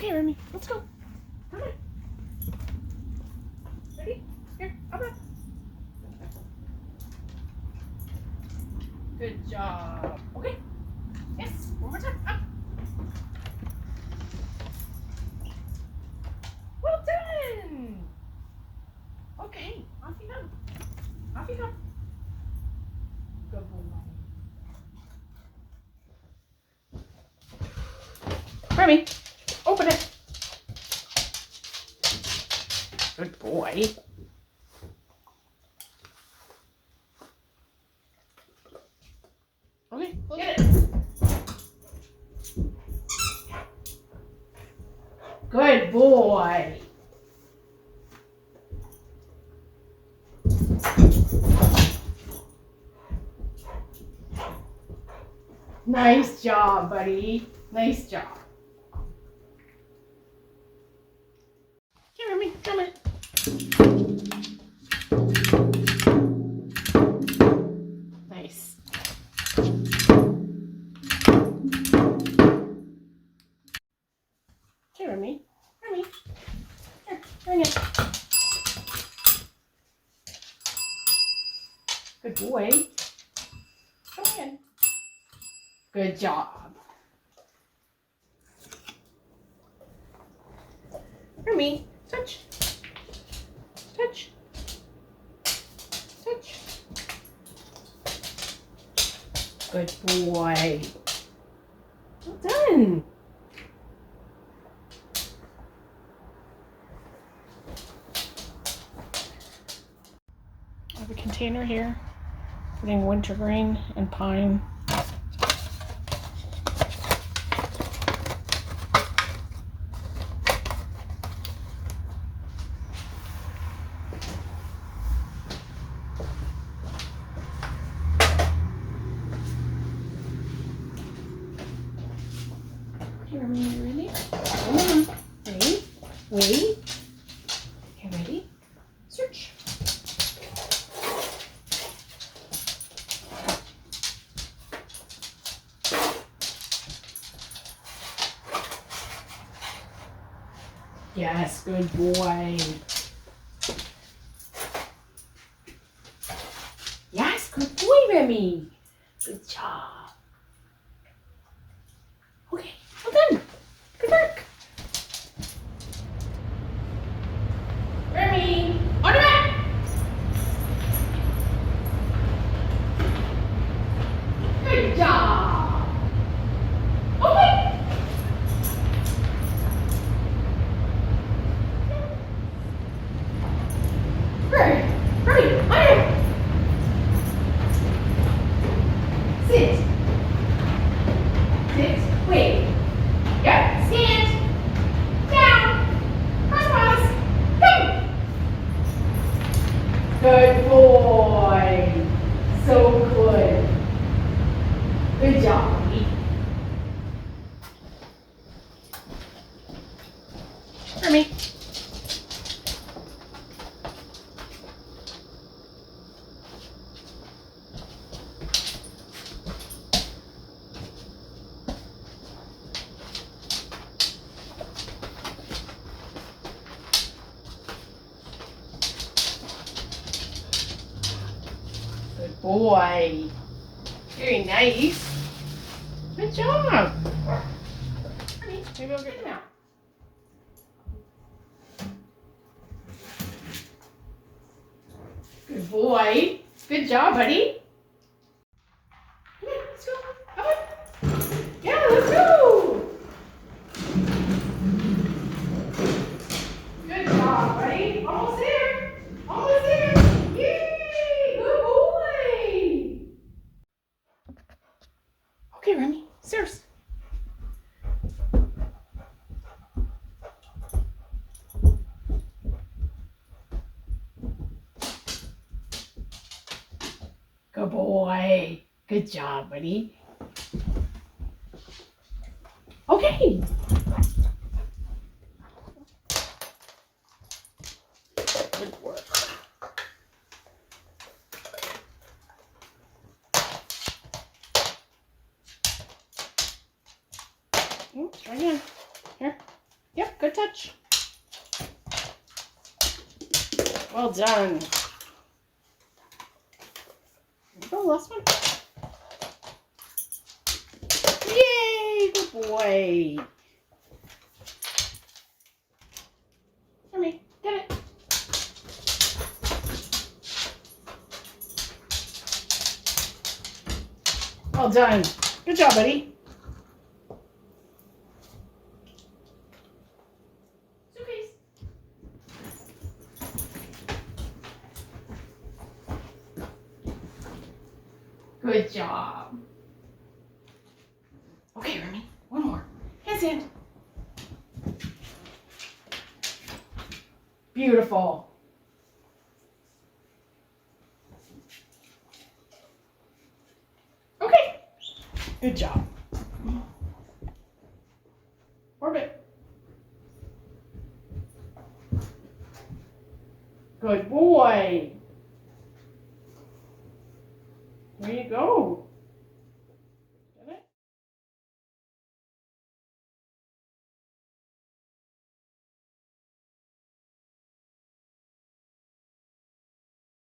Okay, Remy, let's go. Come on. Ready? Here, up. Good job. Okay. Yes, one more time. Up. Well done. Okay, off you go. Off you go. Good boy. Remy, open it. Good boy. Okay, get it. Good boy. Nice job, buddy. Nice job. Here, Remy, come here. Nice. Here, Remy. Remy. Here, bring it. Good boy. Come in. Good job. Remy, touch. Touch. Touch. Good boy. Well done. I have a container here, putting wintergreen and pine. Here, Remy, you ready? Come on. Wait. Wait. Okay, ready? Search. Yes, good boy. Yes, good boy, Remy. Good job. Okay, well done. Good work. Remy, on your back. Good job. Okay. Great. Remy, on your sit. Sit. Wait. Yep. Stand. Down. Cross. Go. Good boy. So good. Good job. Remy. Good boy. Very nice. Good job. Maybe I'll get them out. Good boy. Good job, buddy. Come on, let's go. Come on. Yeah, let's go. Good job, buddy. Almost there. Almost there. Yay! Good boy. Okay, Remy. Stairs. Good boy. Good job, buddy. Okay. Good work. Try again. Here. Good touch. Well done. Oh, last one. Yay! Good boy. Come here. Get it. Well done. Good job, buddy. Suitcase. Good job. Okay, Remy. One more. Handstand. Beautiful. Okay. Good job. Orbit. Good boy. There you go.